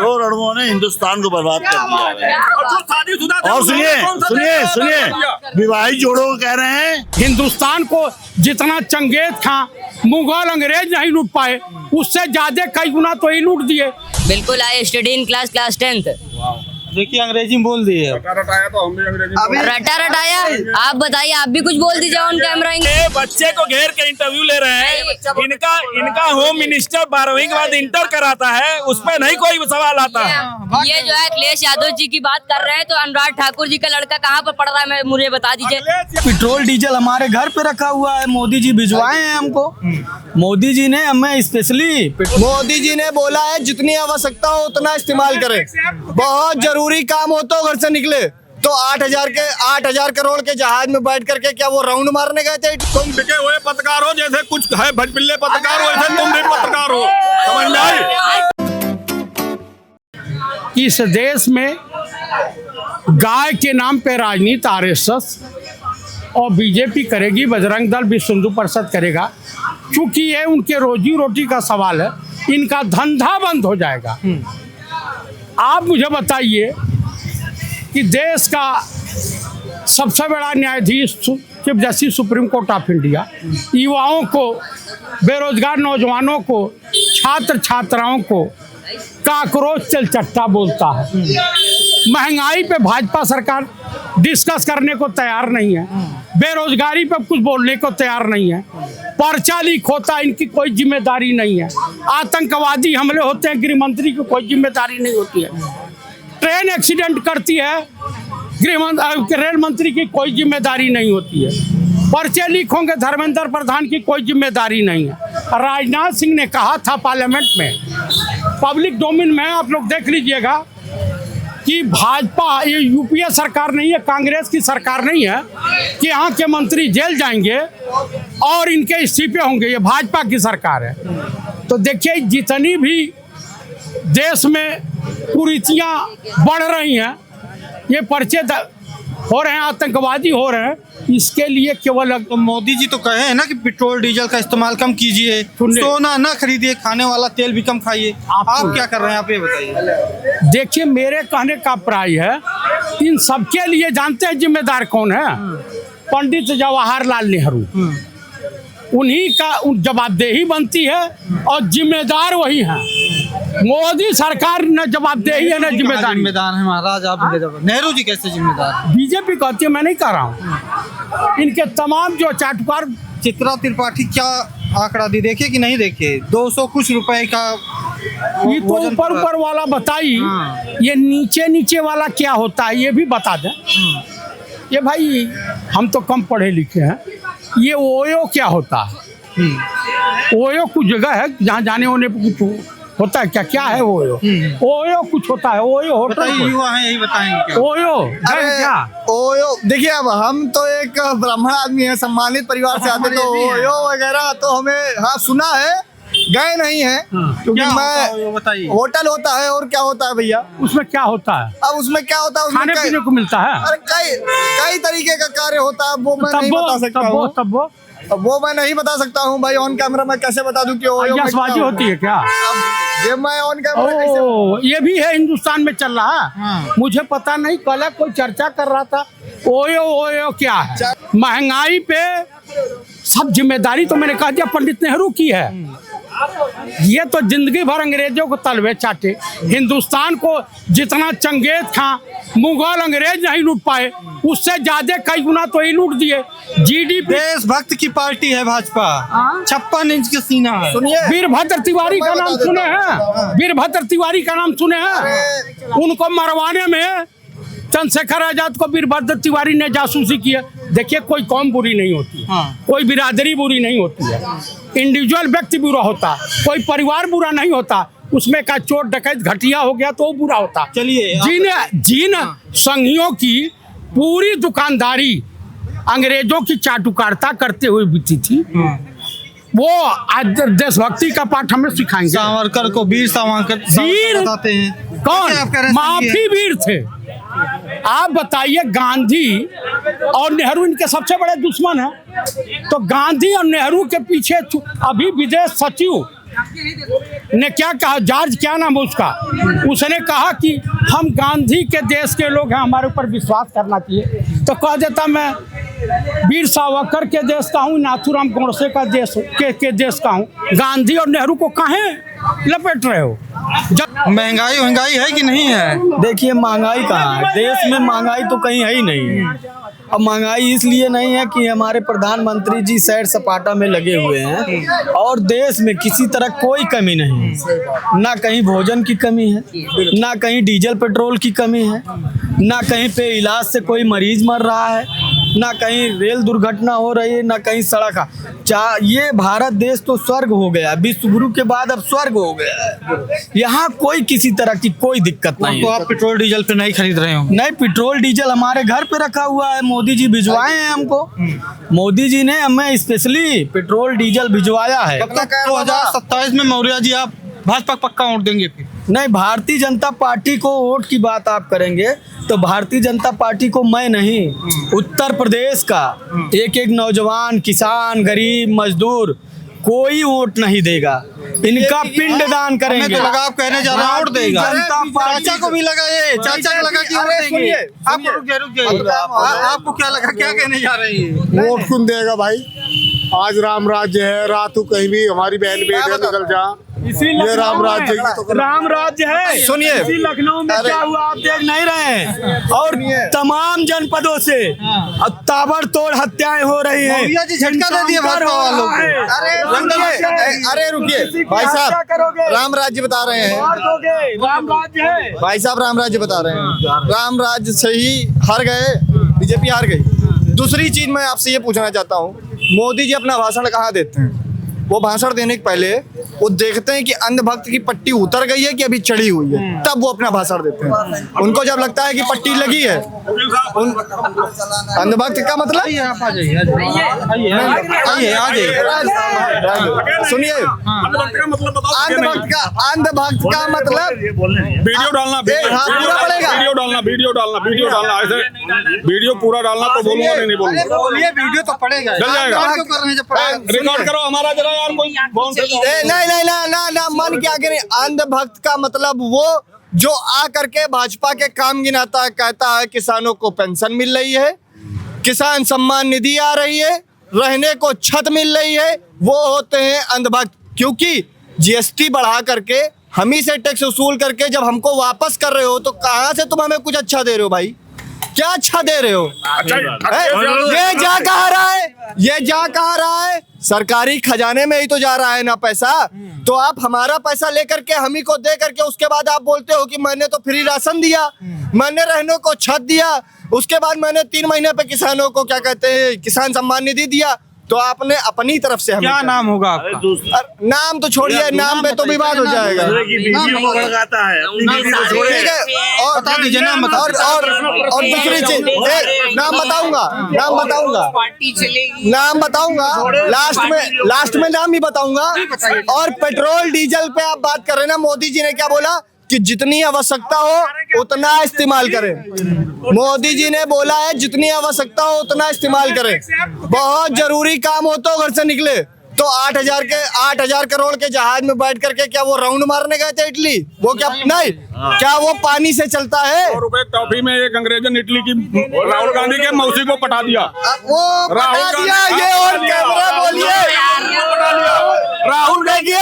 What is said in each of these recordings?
दो रणुओं ने हिंदुस्तान को बर्बाद कर दिया है। और सुनिए विवाहित जोड़ों को कह रहे हैं हिंदुस्तान को जितना चंगेज खां मुगल अंग्रेज नहीं लूट पाए, उससे ज्यादा कई गुना तो ही लूट दिए। बिल्कुल, I study in class 10th। देखिए अंग्रेजी में बोल दिए। रटा रटाया। आप बताइए, आप भी कुछ बोल दीजिए ऑन कैमरा। बच्चे को घेर के इंटरव्यू ले रहे हैं। इनका होम मिनिस्टर 12वीं के बाद इंटर कराता है, उस पर नहीं कोई सवाल आता है। ये जो है अखिलेश यादव जी की बात कर रहे हैं, तो अनुराग ठाकुर जी का लड़का कहाँ पर पढ़ रहा है, मुझे बता दीजिए। पेट्रोल डीजल हमारे घर पे रखा हुआ है, मोदी जी भिजवाए हैं हमको। मोदी जी ने हमें स्पेशली, मोदी जी ने बोला है जितनी आवश्यकता हो उतना इस्तेमाल करें। बहुत जरूरी काम हो तो घर से निकले तो 8,000 करोड़ के जहाज में बैठ करके क्या वो राउंड मारने गए थे? तुम बिके हुए पत्रकार हो, जैसे कुछ है भटपिल्ले पत्रकार हो, वैसे तुम भी पत्रकार हो, समझ में आई? इस देश में गाय के नाम पे राजनीति आरएसएस और बीजेपी करेगी, बजरंग दल विश्व हिंदू परिषद करेगा। क्योंकि ये उनके रोजी रोटी का सवाल है, इनका धंधा बंद हो जाएगा। आप मुझे बताइए कि देश का सबसे बड़ा न्यायाधीश chief justice supreme court of India युवाओं को, बेरोजगार नौजवानों को, छात्र छात्राओं को काकरोच चलचट्टा बोलता है। महंगाई पे भाजपा सरकार डिस्कस करने को तैयार नहीं है, बेरोजगारी पे कुछ बोलने को तैयार नहीं है, पर्चा लीक होता है, इनकी कोई जिम्मेदारी नहीं है, आतंकवादी हमले होते हैं, गृह मंत्री की कोई जिम्मेदारी नहीं होती है, ट्रेन एक्सीडेंट करती है, रेल मंत्री की कोई जिम्मेदारी नहीं होती है, पर्चे लीक होंगे, धर्मेंद्र प्रधान की कोई जिम्मेदारी नहीं है। राजनाथ सिंह ने कहा था पार्लियामेंट में, पब्लिक डोमेन में आप लोग देख लीजिएगा कि भाजपा, ये यूपीए सरकार नहीं है, कांग्रेस की सरकार नहीं है कि यहाँ के मंत्री जेल जाएंगे और इनके इस्तीफे होंगे, ये भाजपा की सरकार है। तो देखिए जितनी भी देश में कुरीतियाँ बढ़ रही हैं, ये पर्चे हो रहे हैं, आतंकवादी हो रहे हैं, इसके लिए केवल मोदी जी तो कहे हैं ना कि पेट्रोल डीजल का इस्तेमाल कम कीजिए, सोना ना खरीदिए, खाने वाला तेल भी कम खाइए। आप क्या कर रहे हैं, आप ये बताइए। देखिए मेरे कहने का प्राय है, इन सबके लिए जानते हैं जिम्मेदार कौन है? पंडित जवाहरलाल नेहरू। उन्हीं का जवाबदेही बनती है और जिम्मेदार वही हैं। मोदी सरकार न जवाबदेही है न जिम्मेदार है महाराज। आप नेहरू जी कैसे जिम्मेदार? बीजेपी कहती है, मैं नहीं कह रहा हूँ। इनके तमाम जो चाटुकार, चित्रा त्रिपाठी क्या आंकड़ा दी देखे कि नहीं देखे? 200 कुछ रुपए का। ये तो ऊपर वाला बताई, ये नीचे वाला क्या होता है ये भी बता दें। ये भाई हम तो कम पढ़े लिखे हैं, ये ओयो क्या होता है? ओयो कुछ जगह है जहाँ जाने होने पर कुछ होता है क्या? क्या है ओयो? ओयो कुछ होता है, ओयो होता है, युवा है यही बताएंगे क्या? ओयो क्या? ओयो देखिए, अब हम तो एक ब्राह्मण आदमी है, सम्मानित परिवार से आते, तो ओयो वगैरह तो हमें हाँ सुना है, गए नहीं है। क्योंकि मैं होटल होता है और क्या होता है भैया? उसमें क्या होता है? अब उसमें क्या होता है? खाने पीने को मिलता है। अरे कई तरीके का कार्य होता है, वो मैं नहीं बता सकता हूँ। वो मैं नहीं बता सकता हूँ भाई, ऑन कैमरा मैं कैसे बता दूं कि आतिशबाजी होती है क्या? ये मैं ऑन कैमरा ये भी है, हिंदुस्तान में चल रहा है। मुझे पता नहीं, कल कोई चर्चा कर रहा था, ओयो क्या है? महंगाई पे सब जिम्मेदारी तो मैंने कह दिया पंडित नेहरू की है। ये तो जिंदगी भर अंग्रेजों को तलवे चाटे, हिंदुस्तान को जितना चंगेज खां मुगल अंग्रेज नहीं लूट पाए, उससे ज्यादा कई गुना तो ही लूट दिए। जीडीपी, देशभक्त की पार्टी है भाजपा। 56 इंच का सीना है। सुनिए, वीरभद्र तिवारी का नाम सुने हैं? वीरभद्र तिवारी का नाम सुने हैं? उनको मरवाने में चंद्रशेखर आजाद को वीरभद्र तिवारी ने जासूसी किया। देखिए कोई कौम बुरी नहीं होती, कोई बिरादरी बुरी नहीं होती है, इंडिविजुअल व्यक्ति बुरा होता, कोई परिवार बुरा नहीं होता। उसमें का चोर डकैत घटिया हो गया तो वो बुरा होता। चलिए, जिन संघियों की पूरी दुकानदारी अंग्रेजों की चाटुकारिता करते हुए बीती थी, वो आज देशभक्ति का पाठ हमें सिखाएंगे। सावरकर को वीर सावरकर बताते हैं। कौन? माफी वीर थे। आप बताइए, गांधी और नेहरू इनके सबसे बड़े दुश्मन हैं, तो गांधी और नेहरू के पीछे अभी विदेश सचिव ने क्या कहा, जॉर्ज क्या नाम है उसका, उसने कहा कि हम गांधी के देश के लोग हैं, हमारे ऊपर विश्वास करना चाहिए। तो कह देता मैं वीर सावरकर के देश का हूँ, नाथूराम गोडसे का देश के देश का हूँ। गांधी और नेहरू को काहे लपेट रहे हो? महंगाई है कि नहीं है? देखिए महंगाई कहाँ है, देश में महंगाई तो कहीं है ही नहीं। अब महंगाई इसलिए नहीं है कि हमारे प्रधानमंत्री जी सैर सपाटा में लगे हुए हैं और देश में किसी तरह कोई कमी नहीं है। ना कहीं भोजन की कमी है, ना कहीं डीजल पेट्रोल की कमी है, ना कहीं पे इलाज से कोई मरीज मर रहा है, ना कहीं रेल दुर्घटना हो रही है, ना कहीं सड़क। ये भारत देश तो स्वर्ग हो गया, विश्व गुरु के बाद अब स्वर्ग हो गया है। यहाँ कोई किसी तरह की कोई दिक्कत नहीं तो है। आप पेट्रोल डीजल पे नहीं खरीद रहे हो? नहीं, पेट्रोल डीजल हमारे घर पे रखा हुआ है, मोदी जी भिजवाए हैं हमको। मोदी जी ने हमें स्पेशली पेट्रोल डीजल भिजवाया है। कब तक 2027 में मौर्य जी आप भाजपा पक्का वोट देंगे फिर? नहीं, भारतीय जनता पार्टी को वोट की बात आप करेंगे तो भारतीय जनता पार्टी को मैं नहीं, उत्तर प्रदेश का एक एक नौजवान, किसान, गरीब, मजदूर कोई वोट नहीं देगा। इनका पिंड दान करेंगे। हमें तो लगा आप कहने जा रहे हैं वोट देगा। जनता पार्टी चाचा को भी लगा, ये चाचा को लगा कि वोट देंगे। आपको रुक जाइए, आपको क्या लगा, क्या कहने जा रहे हैं? वोट कौन देगा भाई? आज राम राज्य है, रात को कहीं भी हमारी बहन बेटे निकल जा, ये राम राज्य की तो राम राज्य है। सुनिए, इसी लखनऊ में क्या हुआ आप देख नहीं रहे हैं? और तमाम जनपदों से अब ताबड़तोड़ हत्याएं हो रही हैं। मौर्य जी झटका दे दिए भाजपा वालों को। अरे रुकिए भाई साहब, राम राज्य बता रहे हैं। राम राज्य है भाई साहब, राम राज्य बता रहे हैं। राम राज्य से ही हार गए, बीजेपी हार गई। दूसरी चीज मैं आपसे ये पूछना चाहता हूँ, मोदी जी अपना भाषण कहाँ देते हैं? वो भाषण देने के पहले वो देखते हैं कि अंधभक्त की पट्टी उतर गई है कि अभी चढ़ी हुई है, तब वो अपना भाषण देते हैं। उनको जब लगता है कि पट्टी लगी है, अंधभक्त का मतलब सुनिए, अंधभक्त का मतलब वीडियो डालना, पूरा पड़ेगा। वीडियो डालना ऐसे वीडियो पूरा डालना तो बोलूंगा नहीं बोलूंगा। बोलिए, वीडियो तो पड़ेगा, चल जाएगा। क्यों कर रहे हैं? जब पड़ेगा रिकॉर्ड करो हमारा जरा यार, कोई नहीं, मन क्या करें। अंधभक्त का मतलब वो जो आ करके भाजपा के काम गिनाता है, कहता है किसानों को पेंशन मिल रही है, किसान सम्मान निधि आ रही है, रहने को छत मिल रही है, वो होते हैं अंधभक्त। क्योंकि जीएसटी बढ़ा करके हम ही से टैक्स वसूल करके जब हमको वापस कर रहे हो तो कहाँ से तुम हमें कुछ अच्छा दे रहे हो भाई? क्या अच्छा दे रहे हो? ये जा कहाँ रहा है? ये जा कहाँ रहा है? सरकारी खजाने में ही तो जा रहा है ना पैसा। तो आप हमारा पैसा लेकर के हम ही को दे करके उसके बाद आप बोलते हो कि मैंने तो फ्री राशन दिया, मैंने रहने को छत दिया, उसके बाद मैंने 3 महीने पे किसानों को क्या कहते हैं किसान सम्मान निधि दिया। तो आपने अपनी तरफ से हमें क्या नाम होगा आपका? नाम तो छोड़िए, नाम पे तो विवाद हो जाएगा। ठीक है, और बता दीजिए नाम, और दूसरी चीज, नाम बताऊंगा लास्ट में नाम ही बताऊंगा। और पेट्रोल डीजल पे आप बात कर रहे हैं ना, मोदी जी ने क्या बोला कि जितनी आवश्यकता हो उतना इस्तेमाल करें। मोदी जी ने बोला है जितनी आवश्यकता हो उतना इस्तेमाल करें। बहुत जरूरी काम हो तो घर से निकले तो 8,000 करोड़ के जहाज में बैठ करके क्या वो राउंड मारने गए थे इटली? वो क्या नहीं, क्या वो पानी से चलता है? ₹1 टॉफी में एक अंग्रेजन इटली की राहुल गांधी के मौसी को पटा दिया। वो पटा दिया ये, और कैमरा बोलिए राहुल गांधी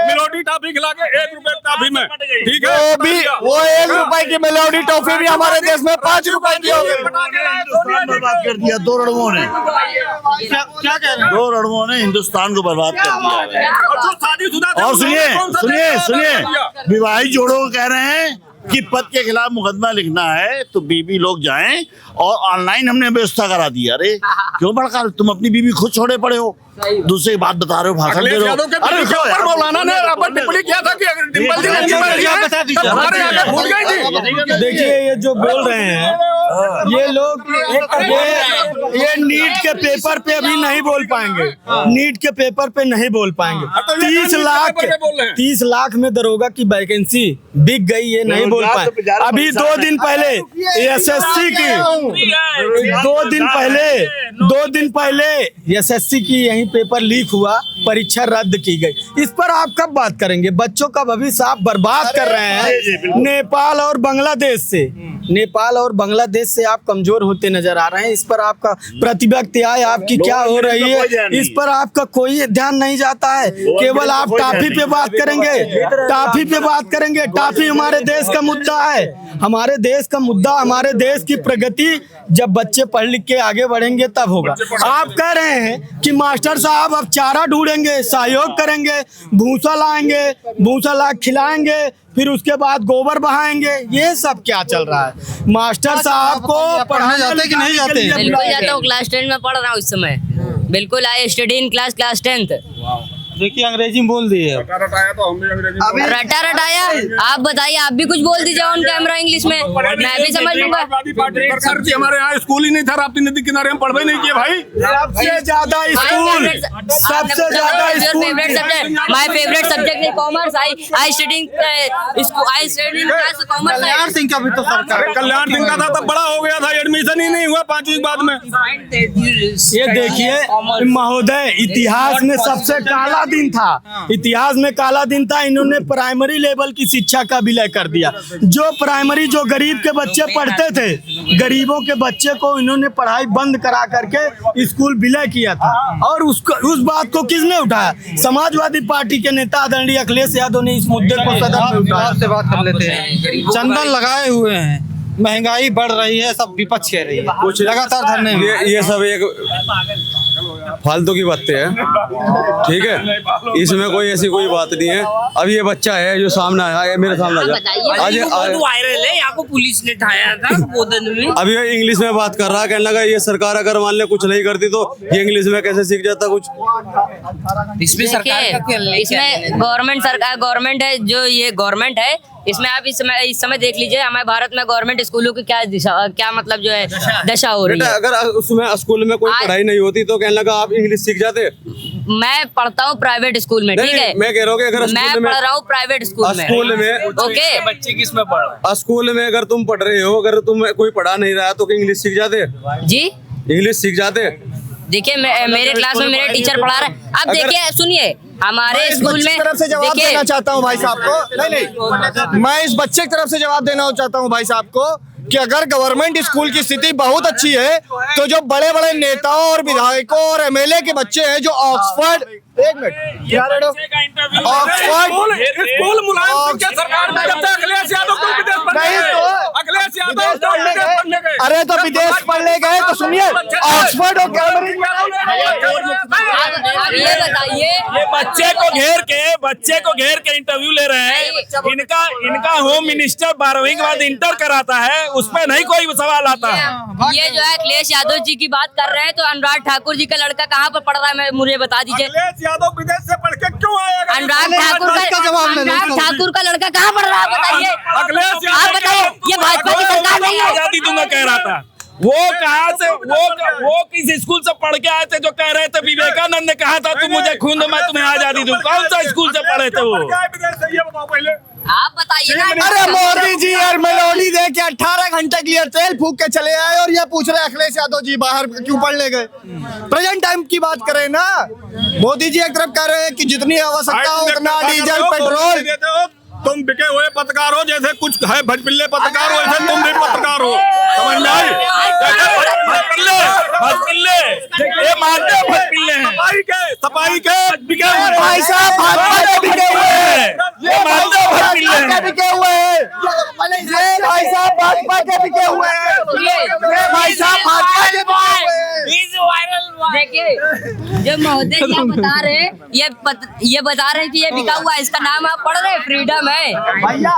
मेलोडी टॉफी खिला के ₹1 टॉफी में, ठीक है, वो 1 रुपए की मेलोडी टॉफी भी हमारे देश में 5 रुपए की हो गई। बर्बाद कर दिया 2 रणुओं ने। क्या कह रहे हैं? 2 रणुओं ने हिंदुस्तान को बर्बाद कर दिया है। और सुनिए, विवाहित जोड़ों को कह रहे हैं कि पद के खिलाफ मुकदमा लिखना है तो बीबी लोग जाएं, और ऑनलाइन हमने व्यवस्था करा दी। अरे क्यों बड़का, तुम अपनी बीबी खुद छोड़े पड़े हो, दूसरे बात बता रहे हो, भाषण दे रहे हो। अरे मौलाना ने टिप्पणी किया था कि डिंपल जी देखिए ये जो बोल रहे हैं ये लोग ये नीट के पेपर पे अभी नहीं बोल पाएंगे, नीट के पेपर पे नहीं बोल पाएंगे। 30 लाख में दरोगा की वैकेंसी बिक गई, ये नहीं बोल पाए। अभी 2 दिन पहले एसएससी की 2 दिन पहले एसएससी की यही पेपर लीक हुआ, परीक्षा रद्द की गई। इस पर आप कब बात करेंगे? बच्चों का भविष्य आप बर्बाद कर रहे हैं। नेपाल और बांग्लादेश से आप कमजोर होते नजर आ रहे हैं। इस पर आपका प्रतिबद्धता है, आपकी क्या हो रही है, इस पर आपका कोई ध्यान नहीं जाता है। केवल आप टाफी पे बात करेंगे। टाफी हमारे देश का मुद्दा है, हमारे देश की प्रगति जब बच्चे पढ़ लिख के आगे बढ़ेंगे तब होगा। आप कह रहे हैं कि मास्टर साहब अब चारा ढूंढेंगे, सहयोग करेंगे, भूसा लाएंगे, भूसा ला खिलाएंगे, फिर उसके बाद गोबर बहाएंगे। ये सब क्या चल रहा है? मास्टर साहब को पढ़ाने जाते कि नहीं जाते? बिल्कुल जाता हूँ, क्लास 10 में पढ़ रहा हूँ इस समय। बिल्कुल I study in class 10th। देखिए अंग्रेजी में बोल दिए। रटा रटाया। आप बताइए, आप भी कुछ बोल दीजिए ऑन कैमरा इंग्लिश में, मैं भी समझ लूंगा। सर जी हमारे यहाँ स्कूल ही नहीं था, राप्ती नदी किनारे हम पढ़ नहीं किए भाई। सबसे ज्यादा स्कूल माय फेवरेट सब्जेक्ट है commerce. I study class commerce. Kalyan Singh का भी तो सरकार, कल्याण सिंह का था तब बड़ा हो गया था, एडमिशन ही नहीं हुआ 5वीं के बाद में। ये देखिए महोदय, इतिहास में सबसे काला दिन था, इतिहास में काला दिन था। इन्होंने प्राइमरी लेवल की शिक्षा का विलय कर दिया। जो गरीब के बच्चे पढ़ते थे, गरीबों के बच्चे को इन्होंने पढ़ाई बंद करा करके स्कूल विलय किया था। और उस बात को किसने उठाया? समाजवादी पार्टी के नेता आदरणीय अखिलेश यादव ने इस मुद्दे को सदन में उठाया। से बात कर लेते हैं। चंदन लगाए हुए हैं, महंगाई बढ़ रही है, सब विपक्ष कह रही है, कुछ लगातार धरने में। ये सब एक फालतू की बातें हैं, ठीक है, इसमें कोई ऐसी कोई बात नहीं है। अब ये बच्चा है जो सामने आया, ये मेरे सामने आया, आज वायरल है, यहाँ को पुलिस ने उठाया था बोधन में। अब ये इंग्लिश में बात कर रहा है, कहने लगा ये सरकार अगर मान ले कुछ नहीं करती तो ये इंग्लिश में कैसे सीख जाता कुछ। इसमें गवर्नमेंट है, जो ये गवर्नमेंट है, इसमें आप इस समय देख लीजिए हमारे भारत में गवर्नमेंट स्कूलों की क्या मतलब जो है दशा हो रही है। अगर उसमें स्कूल में कोई पढ़ाई नहीं होती तो कहने लगा आप इंग्लिश सीख जाते। मैं पढ़ता हूँ प्राइवेट स्कूल में, ठीक है, मैं कह रहा हूँ अगर मैं पढ़ रहा हूँ प्राइवेट स्कूल में, ओके। बच्चे किस में पढ़ रहे? स्कूल में अगर तुम पढ़ रहे हो, अगर तुम कोई पढ़ा नहीं रहा तो इंग्लिश सीख जाते जी, इंग्लिश सीख जाते। देखिए मेरे क्लास में मेरे टीचर पढ़ा रहे हैं। अब देखिए सुनिए, हमारे स्कूल में तरफ से जवाब देना चाहता हूँ भाई साहब को। नहीं, मैं इस बच्चे की तरफ से जवाब देना चाहता हूँ भाई साहब को कि अगर गवर्नमेंट स्कूल की स्थिति बहुत अच्छी है तो जो बड़े बड़े नेताओं और विधायकों और एमएलए के बच्चे हैं जो ऑक्सफोर्ड, एक मिनट, स्कूल मुलायम सिंह के सरकार में जब तक अखिलेश यादव को विदेश पढ़ने गए, अखिलेश यादव अरे तो विदेश पढ़ने गए तो सुनिए, ऑक्सफोर्ड और कैम्ब्रिज। आप ये बताइए, ये बच्चे को घेर के इंटरव्यू ले रहे हैं। इनका होम मिनिस्टर 12वीं के बाद इंटर कराता है, उसमें नहीं कोई सवाल आता है। ये जो है अखिलेश यादव जी की बात कर रहे हैं, तो अनुराग ठाकुर जी का लड़का कहाँ पर पढ़ रहा है, मुझे बता दीजिए। अखिलेश यादव विदेश से पढ़ के क्यों आएगा? अनुराग ठाकुर का लड़का कहाँ पढ़ रहा है बताइए। अखिलेश आप बताइए, ये भाजपा की सरकार नहीं है। आजादी दूंगा कह रहा था, वो कहाँ से वो किस स्कूल से पढ़ के आए थे जो कह रहे थे विवेकानंद ने कहा था तुम मुझे खून दो मैं तुम्हें आजादी दूं? कौन सा स्कूल से पढ़े थे वो? आप बताइए ना। अरे मोदी जी यार मेलोडी दे के 18 घंटे के लिए तेल फूक के चले आए और ये पूछ रहे अखिलेश यादव जी बाहर क्यों पढ़ने गए? प्रेजेंट टाइम की बात करें ना, मोदी जी एक तरफ कह रहे हैं कि जितनी आवश्यकता हो उतना डीजल पेट्रोल। तुम बिके हुए पत्रकार हो, जैसे कुछ है भजपिल्ले पत्रकार हो, वैसे तुम भी पत्रकार हो, समझ में आई? भजपिल्ले ये मानते हैं, भजपिल्ले हैं, सफाई के बिके हुए भाई साहब भाजपा के बिके हुए हैं, ये मानते हैं भजपिल्ले हैं। बिके हुए हैं, भाई साहब भाजपा के बिके हुए हैं, भाई साहब भाजपा के बिके हुए हैं। देखिए जो महोदय जी बता रहे हैं, ये बता रहे हैं कि ये बिका हुआ है, इसका नाम आप पढ़ रहे हैं, फ्रीडम है भैया।